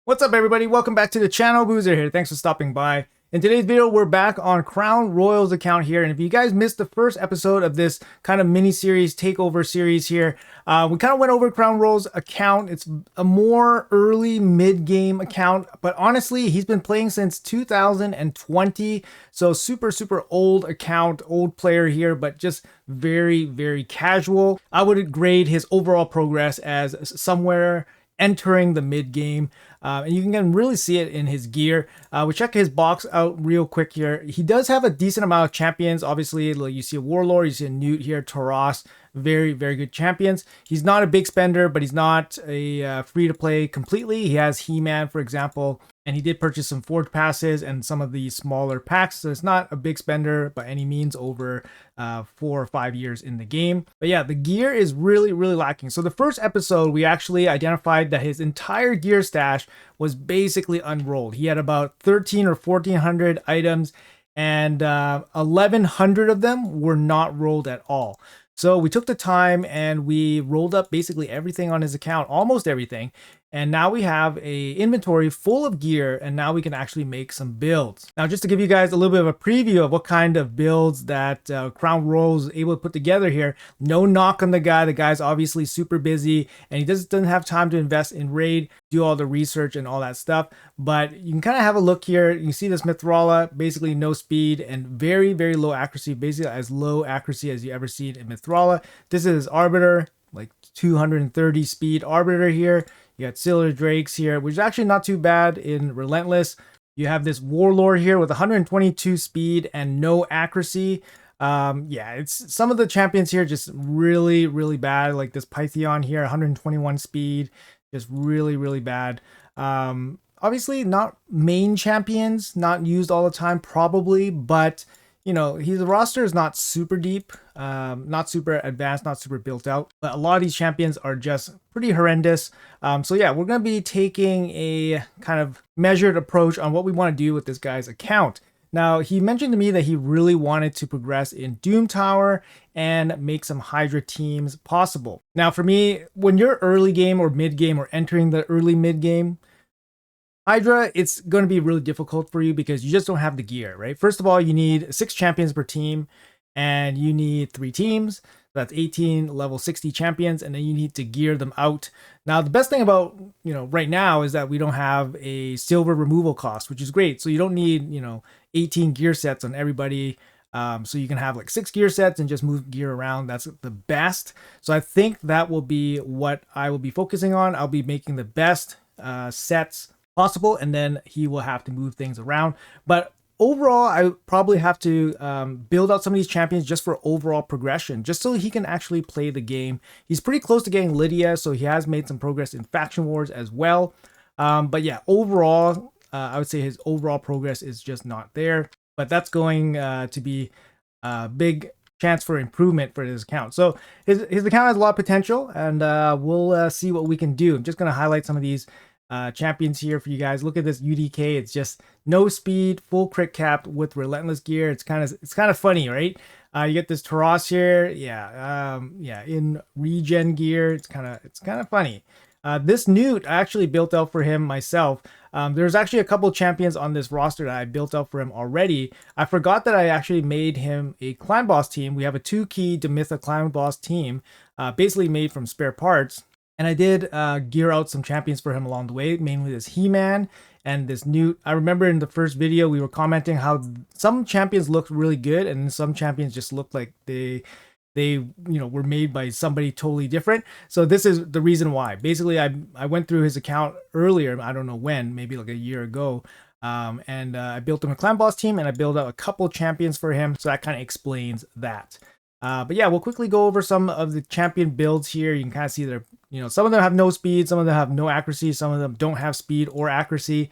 What's up, everybody? Welcome back to the channel. Boozer here. Thanks for stopping by. In today's video, we're back on CrowndRoyal's account here. And if you guys missed the first episode of this kind of mini-series, Takeover series here, we kind of went over CrowndRoyal's account. It's a more early mid-game account, but honestly, he's been playing since 2020. So super old account, old player here, but just very casual. I would grade his overall progress as somewhere entering the mid game, and you can really see it in his gear. We check his box out real quick here. He does have a decent amount of champions. Obviously, like you see a Warlord, you see a Newt here, Taras, very good champions. He's not a big spender, but he's not a free to play completely. He has He-Man, for example, and he did purchase some Forge passes and some of the smaller packs. So it's not a big spender by any means over 4 or 5 years in the game. But yeah, the gear is really lacking. So the first episode, we actually identified that his entire gear stash was basically unrolled. He had about 13 or 1400 items, and 1100 of them were not rolled at all. So we took the time and we rolled up basically everything on his account, almost everything. And now we have a inventory full of gear, and now we can actually make some builds. Now, just to give you guys a little bit of a preview of what kind of builds that CrowndRoyal is able to put together here, no knock on the guy. The guy's obviously super busy and he doesn't have time to invest in raid, do all the research and all that stuff. But you can kind of have a look here. You see this Mithrala, basically no speed and very low accuracy, basically as low accuracy as you ever seen in Mithrala. This is Arbiter, like 230 speed Arbiter here. You got Silver Drakes here, which is actually not too bad in Relentless. You have this Warlord here with 122 speed and no accuracy. Yeah, it's some of the champions here just really bad. Like this Python here, 121 speed, just really bad. Obviously not main champions, not used all the time probably, but you know, the roster is not super deep, not super advanced, not super built out, but a lot of these champions are just pretty horrendous. So yeah, we're going to be taking a kind of measured approach on what we want to do with this guy's account. Now, he mentioned to me that he really wanted to progress in Doom Tower and make some Hydra teams possible. Now, for me, when you're early game or mid game or entering the early mid game, Hydra, it's going to be really difficult for you because you just don't have the gear, right? First of all, you need 6 champions per team and you need 3 teams. That's 18 level 60 champions, and then you need to gear them out. Now, the best thing about, right now is that we don't have a silver removal cost, which is great. So you don't need, 18 gear sets on everybody. So you can have like 6 gear sets and just move gear around. That's the best. So I think that will be what I will be focusing on. I'll be making the best sets possible, and then he will have to move things around. But overall, I probably have to build out some of these champions just for overall progression, just so he can actually play the game. He's pretty close to getting Lydia, so he has made some progress in faction wars as well. But yeah, overall, I would say his overall progress is just not there. But that's going to be a big chance for improvement for his account. So his account has a lot of potential, and we'll see what we can do. I'm just going to highlight some of these champions here for you guys. Look at this UDK. It's just no speed, full crit cap with Relentless gear. It's kind of funny, right? You get this Taras here, in regen gear. It's kind of funny. This Newt I actually built out for him myself. There's actually a couple champions on this roster that I built out for him already. I forgot that I actually made him a clan boss team. We have a 2-key Demitha clan boss team, basically made from spare parts. And I did gear out some champions for him along the way, mainly this He-Man and this Newt. I remember in the first video we were commenting how some champions looked really good and some champions just looked like they were made by somebody totally different. So this is the reason why. Basically, I went through his account earlier, I don't know when, maybe like a year ago, and I built him a clan boss team and I built out a couple champions for him. So that kind of explains that. But yeah, we'll quickly go over some of the champion builds here. You can kind of see they're, some of them have no speed, some of them have no accuracy, some of them don't have speed or accuracy.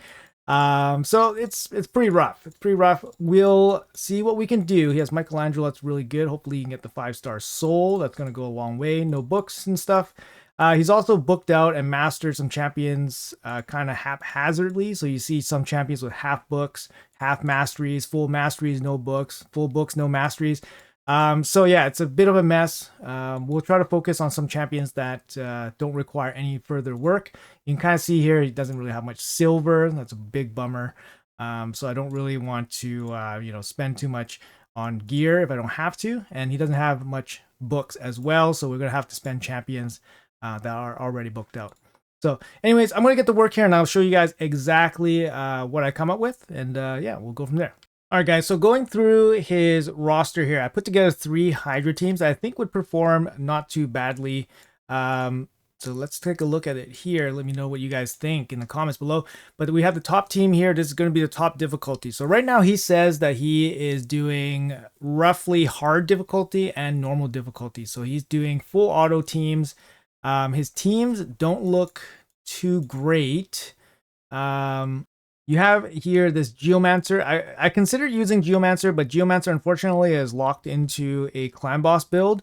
So it's pretty rough. It's pretty rough. We'll see what we can do. He has Michelangelo. That's really good. Hopefully you can get the 5-star soul. That's going to go a long way. No books and stuff. He's also booked out and mastered some champions kind of haphazardly. So you see some champions with half books, half masteries, full masteries, no books, full books, no masteries. So yeah, it's a bit of a mess. We'll try to focus on some champions that don't require any further work. You can kind of see here he doesn't really have much silver. That's a big bummer. So I don't really want to spend too much on gear if I don't have to. And he doesn't have much books as well, so we're gonna have to spend champions that are already booked out. So anyways, I'm gonna get to work here and I'll show you guys exactly what I come up with, and yeah, we'll go from there. All right, guys, so going through his roster here, I put together 3 Hydra teams that I think would perform not too badly. So let's take a look at it here. Let me know what you guys think in the comments below. But we have the top team here. This is going to be the top difficulty. So right now he says that he is doing roughly hard difficulty and normal difficulty. So he's doing full auto teams. His teams don't look too great. You have here this Geomancer. I considered using Geomancer, but Geomancer unfortunately is locked into a clan boss build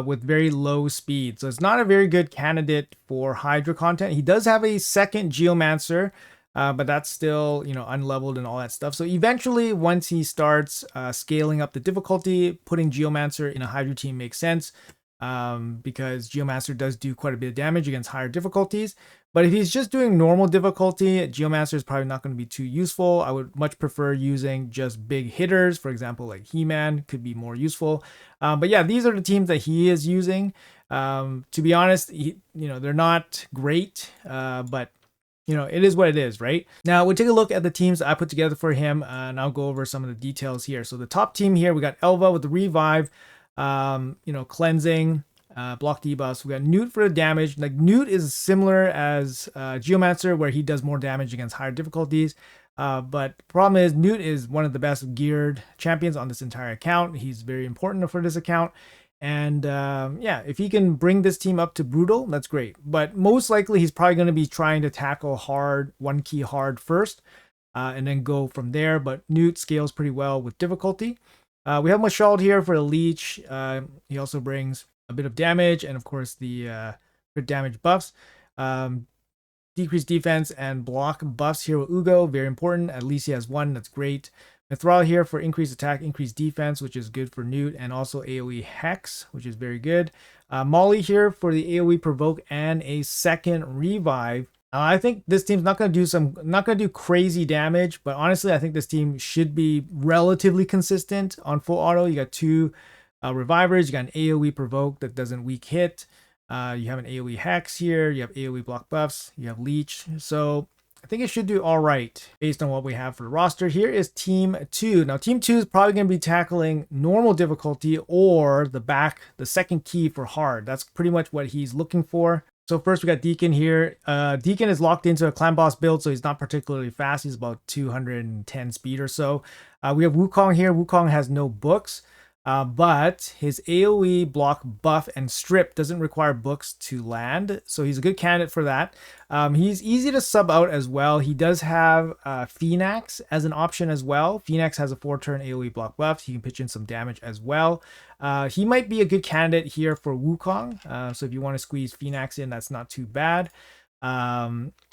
with very low speed. So it's not a very good candidate for Hydra content. He does have a second Geomancer, but that's still, unleveled and all that stuff. So eventually, once he starts scaling up the difficulty, putting Geomancer in a Hydra team makes sense. Because Geomancer does do quite a bit of damage against higher difficulties. But if he's just doing normal difficulty, Geomancer is probably not going to be too useful. I would much prefer using just big hitters. For example, like He-Man could be more useful. But yeah, these are the teams that he is using. To be honest, they're not great, but it is what it is, right? Now we'll take a look at the teams I put together for him, and I'll go over some of the details here. So the top team here, we got Elva with the revive, cleansing, block debuffs. We got Newt for the damage. Like Newt is similar as Geomancer, where he does more damage against higher difficulties. But the problem is Newt is one of the best geared champions on this entire account. He's very important for this account. And yeah, if he can bring this team up to brutal, that's great. But most likely he's probably going to be trying to tackle hard, one key hard first, and then go from there. But Newt scales pretty well with difficulty. We have Mashald here for the leech. He also brings a bit of damage and of course the crit damage buffs. Decreased defense and block buffs here with Ugo, very important. At least he has one, that's great. Mithril here for increased attack, increased defense, which is good for Newt, and also AoE Hex, which is very good. Molly here for the AoE provoke and a second revive. I think this team's not going to do crazy damage, but honestly, I think this team should be relatively consistent on full auto. You got 2 revivers, you got an AoE provoke that doesn't weak hit. You have an AoE hex here, you have AoE block buffs, you have leech. So I think it should do all right based on what we have for the roster. Here is Team 2. Now, Team 2 is probably going to be tackling normal difficulty or the second key for hard. That's pretty much what he's looking for. So first we got Deacon here. Deacon is locked into a clan boss build, so he's not particularly fast. He's about 210 speed or so. We have Wukong here. Wukong has no books, but his AoE block buff and strip doesn't require books to land, so he's a good candidate for that. He's easy to sub out as well. He does have Phoenix as an option as well. Phoenix has a 4-turn AoE block buff. He can pitch in some damage as well. He might be a good candidate here for Wukong. So if you want to squeeze Phoenix in, that's not too bad.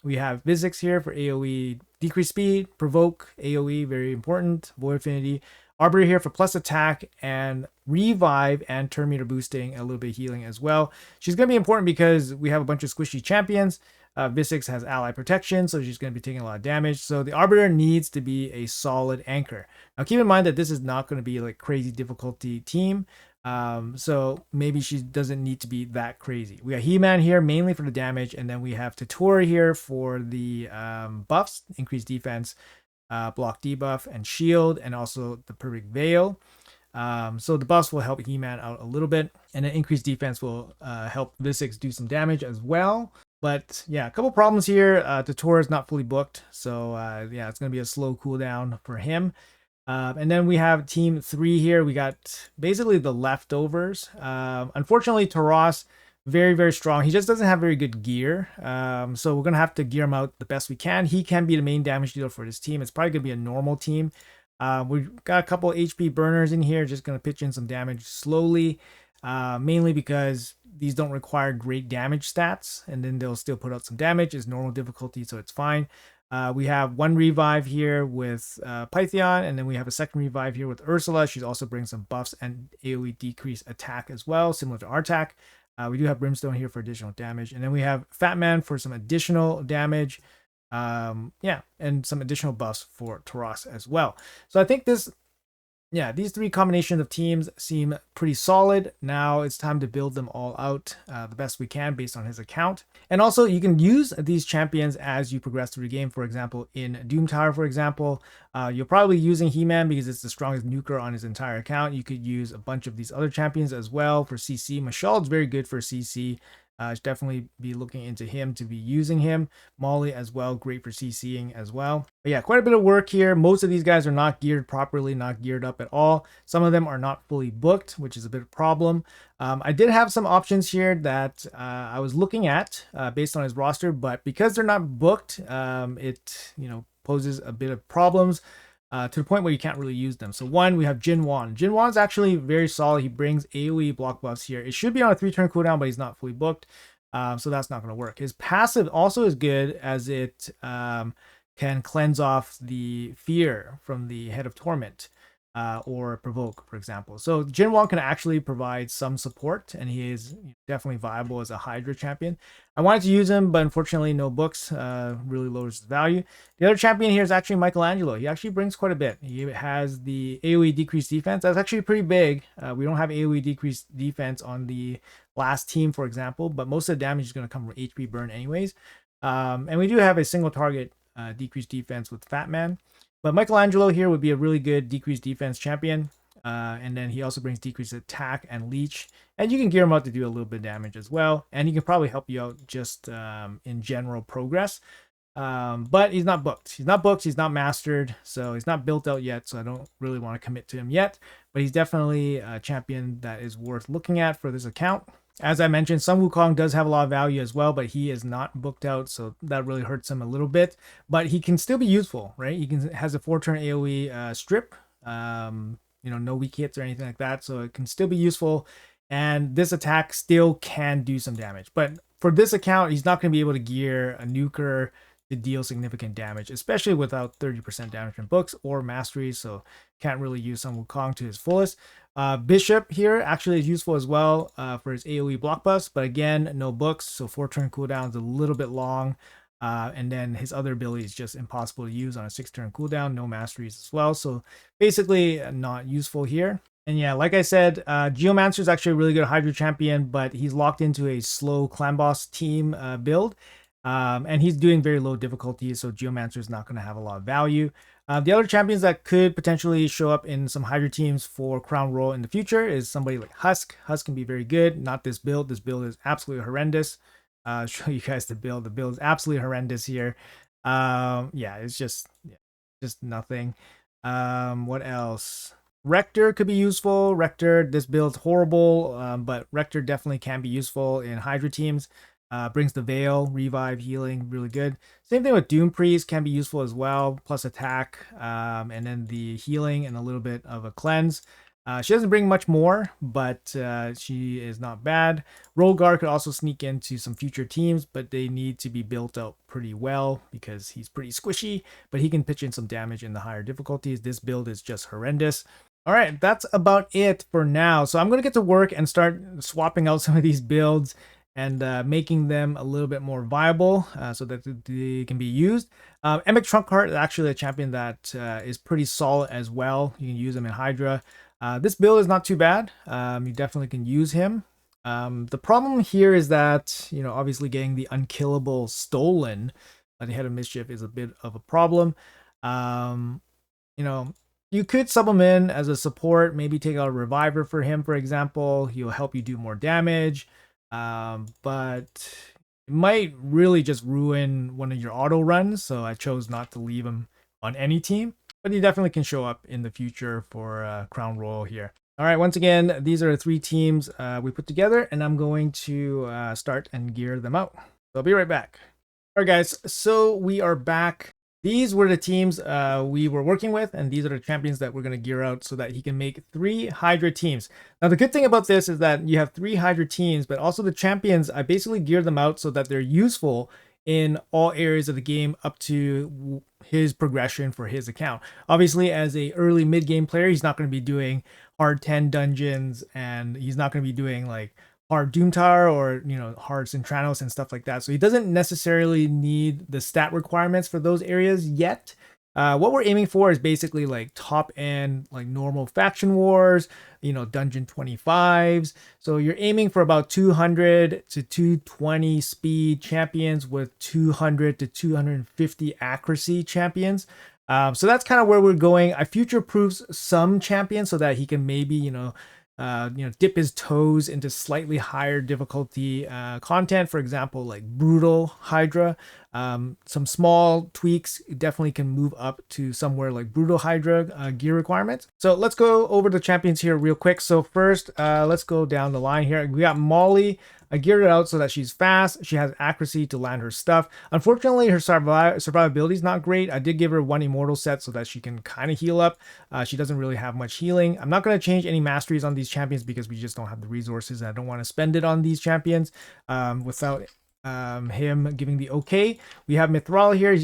We have Vizix here for AoE decrease speed, provoke AoE, very important, void affinity. Arbiter here for plus attack and revive and turn meter boosting, a little bit of healing as well. She's going to be important because we have a bunch of squishy champions. Vizix has ally protection, so she's going to be taking a lot of damage. So the Arbiter needs to be a solid anchor. Now keep in mind that this is not going to be like crazy difficulty team. So maybe she doesn't need to be that crazy. We got He-Man here mainly for the damage, and then we have Takeover here for the buffs, increased defense, block debuff and shield, and also the perfect veil. So the buffs will help He-Man out a little bit, and then increased defense will help Vizix do some damage as well. But yeah, a couple problems here. Takeover is not fully booked, so yeah, it's going to be a slow cooldown for him. And then we have Team 3 here. We got basically the leftovers. Unfortunately, Taras, very, very strong. He just doesn't have very good gear. So we're going to have to gear him out the best we can. He can be the main damage dealer for this team. It's probably going to be a normal team. We've got a couple HP burners in here, just going to pitch in some damage slowly, mainly because these don't require great damage stats, and then they'll still put out some damage. It's normal difficulty, so it's fine. We have one revive here with Pythion, and then we have a second revive here with Ursula. She also brings some buffs and AoE decrease attack as well, similar to Artak. We do have Brimstone here for additional damage, and then we have Fat Man for some additional damage. Yeah, and some additional buffs for Taras as well. So I think these three combinations of teams seem pretty solid. Now it's time to build them all out the best we can based on his account. And also you can use these champions as you progress through the game. For example, in Doom Tower, for example, you're probably using He-Man because it's the strongest nuker on his entire account. You could use a bunch of these other champions as well for CC. Mashal is very good for CC. Definitely be looking into him to be using him. Molly as well, great for CCing as well. But yeah, quite a bit of work here. Most of these guys are not geared properly, not geared up at all. Some of them are not fully booked, which is a bit of a problem. I did have some options here that I was looking at based on his roster, but because they're not booked, it poses a bit of problems. To the point where you can't really use them. So one, we have Jin Wan. Jin Wan's actually very solid. He brings AoE block buffs here. It should be on a 3-turn cooldown, but he's not fully booked. So that's not going to work. His passive also is good as it can cleanse off the fear from the Head of Torment or Provoke, for example. So Jin Wan can actually provide some support, and he is definitely viable as a Hydra champion. I wanted to use him, but unfortunately no books, really lowers his value. The other champion here is actually Michelangelo. He actually brings quite a bit. He has the AoE decreased defense. That's actually pretty big. We don't have AoE decreased defense on the last team, for example, but most of the damage is going to come from HP burn anyways. And we do have a single target decreased defense with Fat Man. But Michelangelo here would be a really good decreased defense champion. And then he also brings decreased attack and leech. And you can gear him up to do a little bit of damage as well. And he can probably help you out just in general progress. But he's not booked. He's not booked. He's not mastered. So he's not built out yet. So I don't really want to commit to him yet. But he's definitely a champion that is worth looking at for this account. As I mentioned, Sun Wukong does have a lot of value as well, but he is not booked out, so that really hurts him a little bit. But he can still be useful, right? Has a 4-turn AoE strip, no weak hits or anything like that, so it can still be useful. And this attack still can do some damage. But for this account, he's not going to be able to gear a nuker to deal significant damage, especially without 30% damage from books or masteries, so can't really use Sun Wukong to his fullest. Bishop here actually is useful as well for his AoE block buffs, but again, no books, so 4-turn cooldown is a little bit long, and then his other ability is just impossible to use on a 6-turn cooldown, no masteries as well, so basically not useful here. And yeah, like I said, Geomancer is actually a really good Hydra champion, but he's locked into a slow clan boss team build. And he's doing very low difficulty, so Geomancer is not going to have a lot of value. The other champions that could potentially show up in some Hydra teams for CrowndRoyal in the future is somebody like Husk. Husk can be very good. Not this build. This build is absolutely horrendous. I'll show you guys the build. The build is absolutely horrendous here. Yeah, it's just nothing. What else? Rector could be useful. Rector, this build's horrible, but Rector definitely can be useful in Hydra teams. Brings the Veil, Revive, Healing, really good. Same thing with Doom Priest, can be useful as well, plus attack, and then the healing and a little bit of a cleanse. She doesn't bring much more, but she is not bad. Rogar could also sneak into some future teams, but they need to be built out pretty well because he's pretty squishy, but he can pitch in some damage in the higher difficulties. This build is just horrendous. All right, that's about it for now. So I'm going to get to work and start swapping out some of these builds and making them a little bit more viable so that they can be used. Emic Trunkheart is actually a champion that is pretty solid as well. You can use him in Hydra. This build is not too bad. You definitely can use him. The problem here is that, obviously getting the unkillable stolen by the Head of Mischief is a bit of a problem. You could sub him in as a support, maybe take out a Reviver for him, for example. He'll help you do more damage. But it might really just ruin one of your auto runs, so I chose not to leave him on any team, but he definitely can show up in the future for CrowndRoyal here. All right, once again, these are the 3 teams we put together, and I'm going to start and gear them out. So I'll be right back. All right, guys, so we are back. These were the teams we were working with, and these are the champions that we're going to gear out so that he can make 3 Hydra teams. Now, the good thing about this is that you have 3 Hydra teams, but also the champions, I basically geared them out so that they're useful in all areas of the game up to his progression for his account. Obviously, as a early mid game player, he's not going to be doing hard 10 dungeons, and he's not going to be doing like hard Doom Tower or hard Centranos and stuff like that. So he doesn't necessarily need the stat requirements for those areas yet. What we're aiming for is basically like top end, like normal faction wars, dungeon 25s. So you're aiming for about 200 to 220 speed champions with 200 to 250 accuracy champions. So that's kind of where we're going. I future proofs some champions so that he can maybe, dip his toes into slightly higher difficulty content. For example, like brutal Hydra. Some small tweaks definitely can move up to somewhere like brutal Hydra gear requirements. So let's go over the champions here real quick. So first, let's go down the line here. We got Molly. I geared it out so that she's fast. She has accuracy to land her stuff. Unfortunately, her survivability is not great. I did give her one immortal set so that she can kind of heal up. She doesn't really have much healing. I'm not going to change any masteries on these champions because we just don't have the resources. And I don't want to spend it on these champions without him giving the okay. We have Mithral here.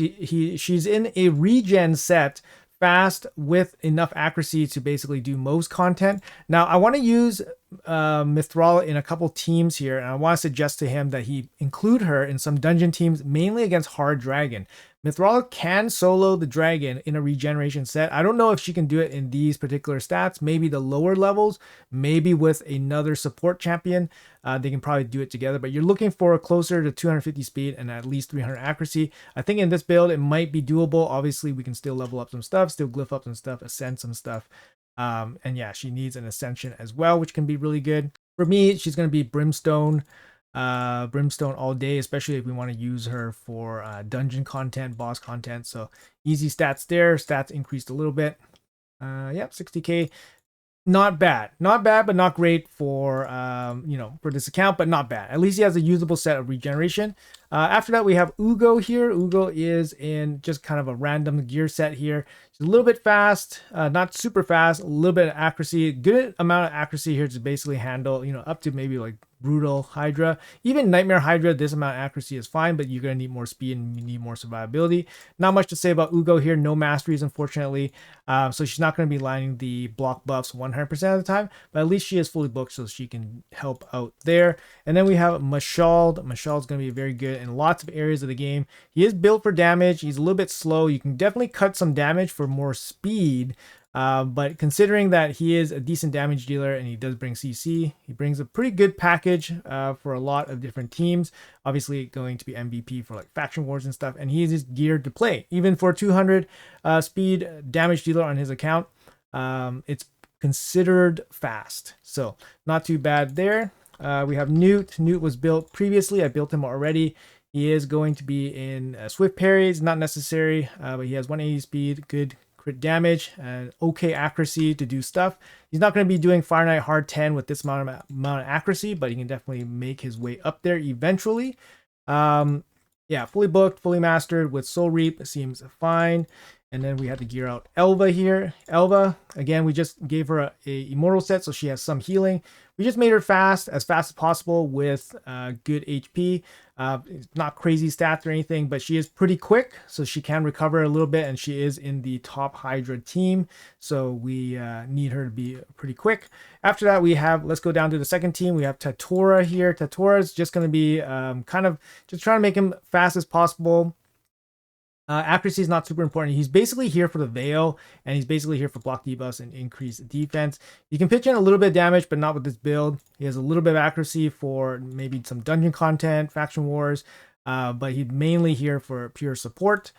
She's in a regen set, fast with enough accuracy to basically do most content. Now I want to use Mithral in a couple teams here, and I want to suggest to him that he include her in some dungeon teams, mainly against hard dragon. Mithral can solo the dragon in a regeneration set. I don't know if she can do it in these particular stats, maybe the lower levels, maybe with another support champion. They can probably do it together, but you're looking for closer to 250 speed and at least 300 accuracy. I think in this build, it might be doable. Obviously, we can still level up some stuff, still glyph up some stuff, ascend some stuff. And yeah, she needs an ascension as well, which can be really good. For me, she's going to be Brimstone. Brimstone all day, especially if we want to use her for dungeon content, boss content. So easy stats there. Stats increased a little bit. Yep, 60k. Not bad, but not great for for this account, but not bad. At least he has a usable set of regeneration. After that, we have Ugo here. Ugo is in just kind of a random gear set here. She's a little bit fast, not super fast, a little bit of accuracy, good amount of accuracy here to basically handle, up to maybe like brutal Hydra. Even Nightmare Hydra, this amount of accuracy is fine, but you're going to need more speed and you need more survivability. Not much to say about Ugo here. No masteries, unfortunately. So she's not going to be lining the block buffs 100% of the time, but at least she is fully booked, so she can help out there. And then we have Mashald. Mashald's going to be very good in lots of areas of the game. He is built for damage. He's a little bit slow. You can definitely cut some damage for more speed. But considering that he is a decent damage dealer and he does bring CC, he brings a pretty good package for a lot of different teams. Obviously going to be MVP for like faction wars and stuff. And he is geared to play. Even for 200 speed damage dealer on his account, it's considered fast. So not too bad there. We have Newt. Newt was built previously. I built him already. He is going to be in swift parries, not necessary, but he has 180 speed, good crit damage, and okay accuracy to do stuff. He's not going to be doing Fire Knight hard 10 with this amount of accuracy, but he can definitely make his way up there eventually. Yeah, fully booked, fully mastered with Soul Reap seems fine. And then we had to gear out Elva here. Elva, again, we just gave her a immortal set, so she has some healing. We just made her fast as possible with good HP. Not crazy stats or anything, but she is pretty quick, so she can recover a little bit, and she is in the top Hydra team, so we need her to be pretty quick. After that, we have, let's go down to the second team. We have Tatora here. Tatora is just going to be kind of just trying to make him fast as possible. Accuracy is not super important. He's basically here for the Veil, and he's basically here for block debuffs and increased defense. You can pitch in a little bit of damage, but not with this build. He has a little bit of accuracy for maybe some dungeon content, faction wars, but he's mainly here for pure support.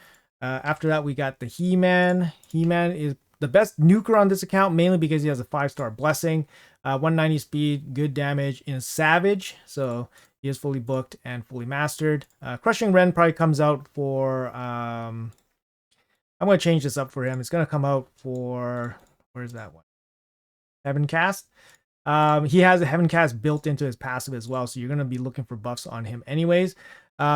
After that, we got the He-Man. He-Man is the best nuker on this account, mainly because he has a 5-star blessing, 190 speed, good damage in Savage, so he is fully booked and fully mastered. Crushing Ren probably comes out for, I'm going to change this up for him. It's going to come out for, where's that one? Heaven Cast. He has a Heaven Cast built into his passive as well, so you're going to be looking for buffs on him anyways.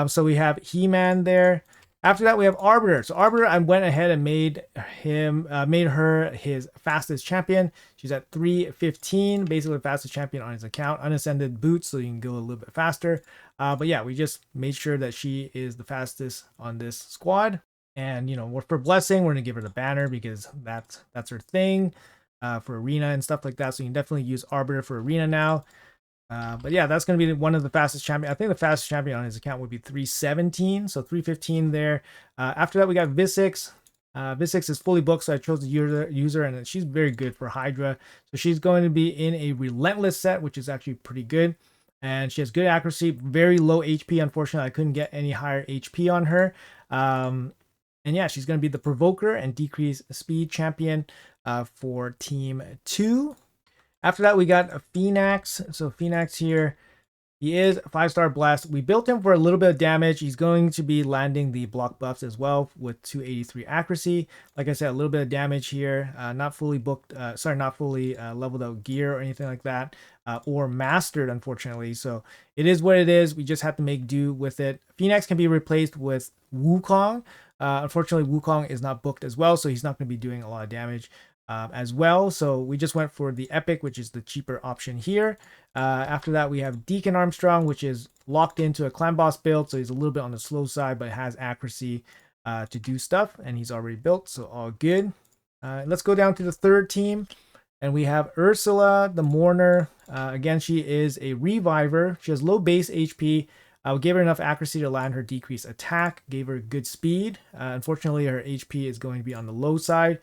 So we have He-Man there. After that, we have Arbiter. So Arbiter, I went ahead and made her his fastest champion. She's at 315, basically the fastest champion on his account. Unascended boots, so you can go a little bit faster. But yeah, we just made sure that she is the fastest on this squad. And for blessing, we're gonna give her the banner because that's her thing for arena and stuff like that. So you can definitely use Arbiter for arena now. But yeah, that's going to be one of the fastest champion. I think the fastest champion on his account would be 317, so 315 there. After that, we got Visix. Visix is fully booked, so I chose the user, and she's very good for Hydra. So she's going to be in a Relentless set, which is actually pretty good. And she has good accuracy, very low HP. Unfortunately, I couldn't get any higher HP on her. And yeah, she's going to be the Provoker and Decrease Speed champion for Team 2. After that, we got a Phoenix. So Phoenix here, he is 5-star blast. We built him for a little bit of damage. He's going to be landing the block buffs as well with 283 accuracy. Like I said, a little bit of damage here. Not fully booked. Not fully leveled out gear or anything like that, or mastered, unfortunately. So it is what it is. We just have to make do with it. Phoenix can be replaced with Wukong. Unfortunately, Wukong is not booked as well, so he's not going to be doing a lot of damage as well. So we just went for the Epic, which is the cheaper option here. After that, we have Deacon Armstrong, which is locked into a clan boss build, so he's a little bit on the slow side, but has accuracy to do stuff, and he's already built, so all good. Let's go down to the third team, and we have Ursula, the Mourner. Again, she is a reviver. She has low base HP. We gave her enough accuracy to land her decreased attack, gave her good speed. Unfortunately, her HP is going to be on the low side.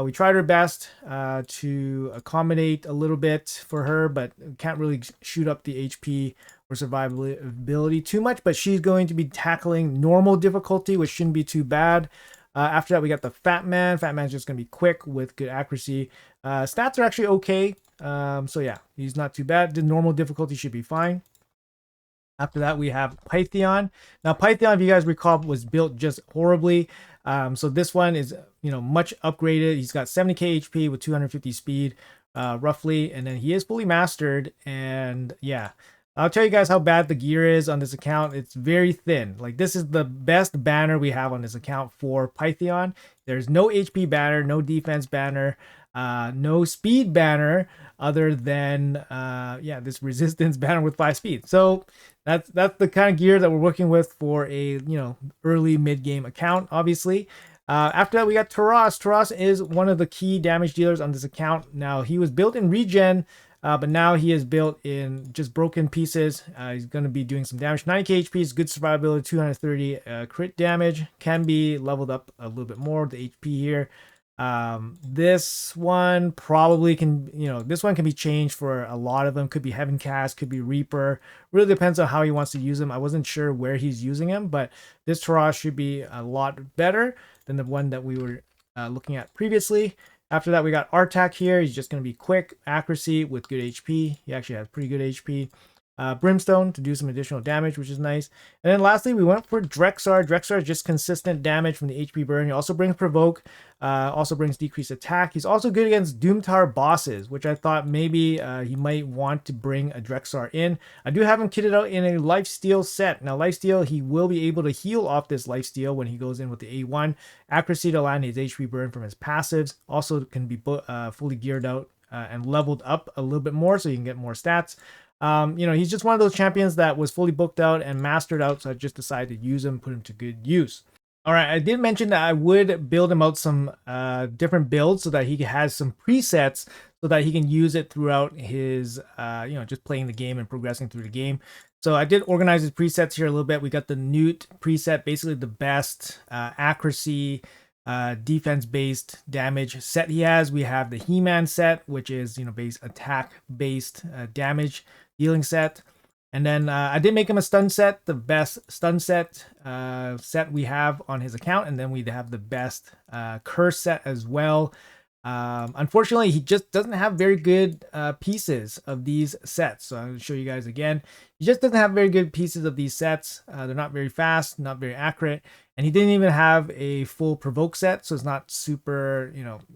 We tried our best to accommodate a little bit for her, but can't really shoot up the HP or survivability too much. But she's going to be tackling normal difficulty, which shouldn't be too bad. After that, we got the Fat Man. Fat Man's just going to be quick with good accuracy. Stats are actually okay. So yeah, he's not too bad. The normal difficulty should be fine. After that, we have Pythion. Now, Pythion, if you guys recall, was built just horribly. So this one is, much upgraded. He's got 70k HP with 250 speed, roughly. And then he is fully mastered. And yeah, I'll tell you guys how bad the gear is on this account. It's very thin. Like, this is the best banner we have on this account for Pythion. There's no HP banner, no defense banner, no speed banner other than this resistance banner with 5 speed. So that's the kind of gear that we're working with for a early mid game account, obviously. After that, we got Taras. Taras is one of the key damage dealers on this account. Now, he was built in regen, but now he is built in just broken pieces. He's going to be doing some damage. 90k HP is good survivability, 230 crit damage. Can be leveled up a little bit more, the HP here. This one probably can, this one can be changed for a lot of them. Could be Heaven Cast, could be Reaper. Really depends on how he wants to use them. I wasn't sure where he's using him, but this Taras should be a lot better than the one that we were looking at previously. After that, we got Artak here. He's just going to be quick, accuracy with good HP. He actually has pretty good HP. Brimstone to do some additional damage, which is nice. And then lastly, we went for Drexar. Drexar is just consistent damage from the HP burn. He also brings Provoke, also brings decreased attack. He's also good against Doom Tower bosses, which I thought maybe he might want to bring a Drexar in. I do have him kitted out in a Lifesteal set. Now, Lifesteal, he will be able to heal off this Lifesteal when he goes in with the A1. Accuracy to land his HP burn from his passives. Also can be fully geared out and leveled up a little bit more so you can get more stats. He's just one of those champions that was fully booked out and mastered out, so I just decided to use him, put him to good use. All right, I did mention that I would build him out some different builds so that he has some presets so that he can use it throughout his, just playing the game and progressing through the game. So I did organize his presets here a little bit. We got the Newt preset, basically the best accuracy, defense-based damage set he has. We have the He-Man set, which is, base attack-based damage dealing set. And then I did make him a stun set, the best stun set we have on his account. And then we have the best curse set as well. Unfortunately, he just doesn't have very good pieces of these sets. So I'm going to show you guys again. He just doesn't have very good pieces of these sets. They're not very fast, not very accurate. And he didn't even have a full provoke set. So it's not super,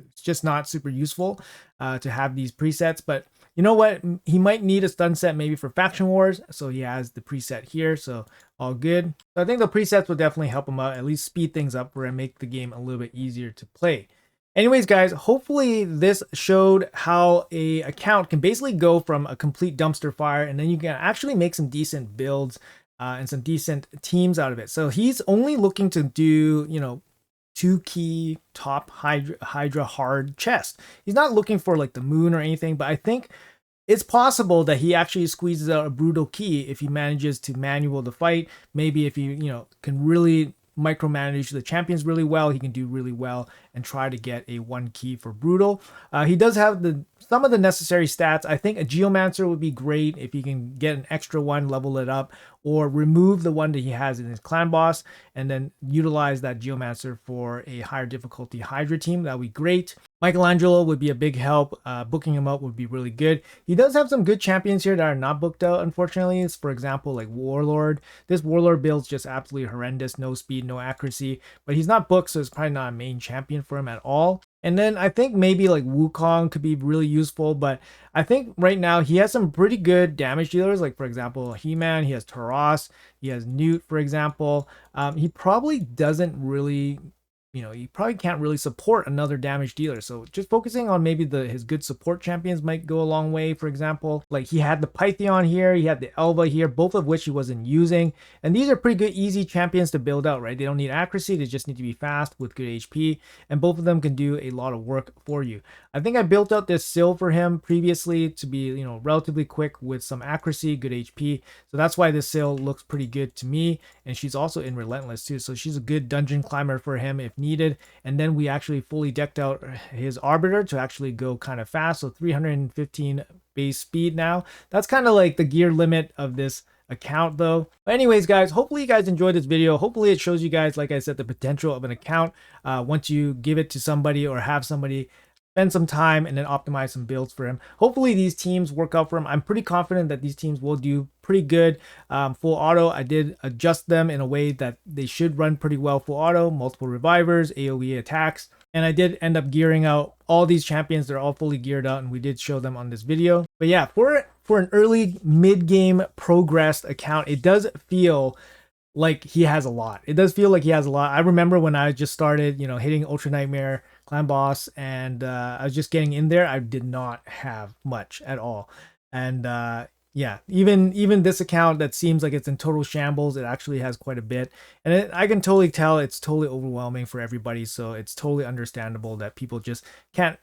it's just not super useful to have these presets. But you know what? He might need a stun set maybe for Faction Wars. So he has the preset here. So all good. So I think the presets will definitely help him out, at least speed things up for and make the game a little bit easier to play. Anyways, guys, hopefully this showed how a account can basically go from a complete dumpster fire, and then you can actually make some decent builds and some decent teams out of it. So he's only looking to do, 2-key top Hydra hard chest. He's not looking for like the moon or anything, but I think it's possible that he actually squeezes out a brutal key if he manages to manual the fight. Maybe if he, can really micromanage the champions really well, he can do really well and try to get a 1 key for brutal. He does have some of the necessary stats. I think a Geomancer would be great if he can get an extra one, level it up, or remove the one that he has in his clan boss and then utilize that Geomancer for a higher difficulty Hydra team. That would be great. Michelangelo would be a big help. Booking him up would be really good. He does have some good champions here that are not booked out, unfortunately. For example, like Warlord. This Warlord build's just absolutely horrendous. No speed, no accuracy. But he's not booked, so it's probably not a main champion for him at all. And then I think maybe like Wukong could be really useful, but I think right now he has some pretty good damage dealers. Like for example, He-Man, he has Taras, he has Newt, for example. He probably doesn't really, he probably can't really support another damage dealer. So just focusing on maybe his good support champions might go a long way. For example, like he had the Python here, he had the Elva here, both of which he wasn't using. And these are pretty good, easy champions to build out, right? They don't need accuracy, they just need to be fast with good HP. And both of them can do a lot of work for you. I think I built out this Syl for him previously to be, relatively quick with some accuracy, good HP. So that's why this Syl looks pretty good to me. And she's also in Relentless too. So she's a good dungeon climber for him if needed. And then we actually fully decked out his Arbiter to actually go kind of fast. So 315 base speed now. That's kind of like the gear limit of this account though. But anyways, guys, hopefully you guys enjoyed this video. Hopefully it shows you guys, like I said, the potential of an account once you give it to somebody or have somebody spend some time and then optimize some builds for him. Hopefully these teams work out for him. I'm pretty confident that these teams will do pretty good. Full auto, I did adjust them in a way that they should run pretty well full auto, multiple revivers, AoE attacks. And I did end up gearing out all these champions. They're all fully geared out and we did show them on this video. But yeah, for an early mid-game progressed account, it does feel like he has a lot. It does feel like he has a lot. I remember when I just started, hitting Ultra Nightmare Clan Boss and I was just getting in there, I did not have much at all. And yeah, even this account that seems like it's in total shambles, it actually has quite a bit. And I can totally tell it's totally overwhelming for everybody. So it's totally understandable that people just can't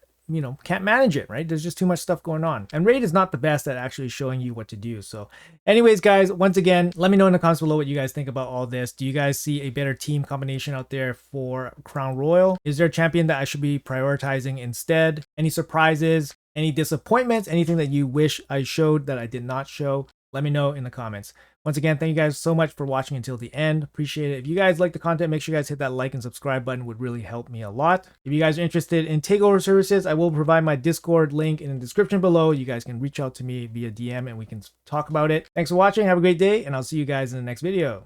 manage it, right? There's just too much stuff going on. And Raid is not the best at actually showing you what to do. So anyways, guys, once again, let me know in the comments below what you guys think about all this. Do you guys see a better team combination out there for CrowndRoyal? Is there a champion that I should be prioritizing instead? Any surprises? Any disappointments? Anything that you wish I showed that I did not show? Let me know in the comments. Once again, thank you guys so much for watching until the end. Appreciate it. If you guys like the content, make sure you guys hit that like and subscribe button. Would really help me a lot. If you guys are interested in takeover services, I will provide my Discord link in the description below. You guys can reach out to me via DM and we can talk about it. Thanks for watching. Have a great day, and I'll see you guys in the next video.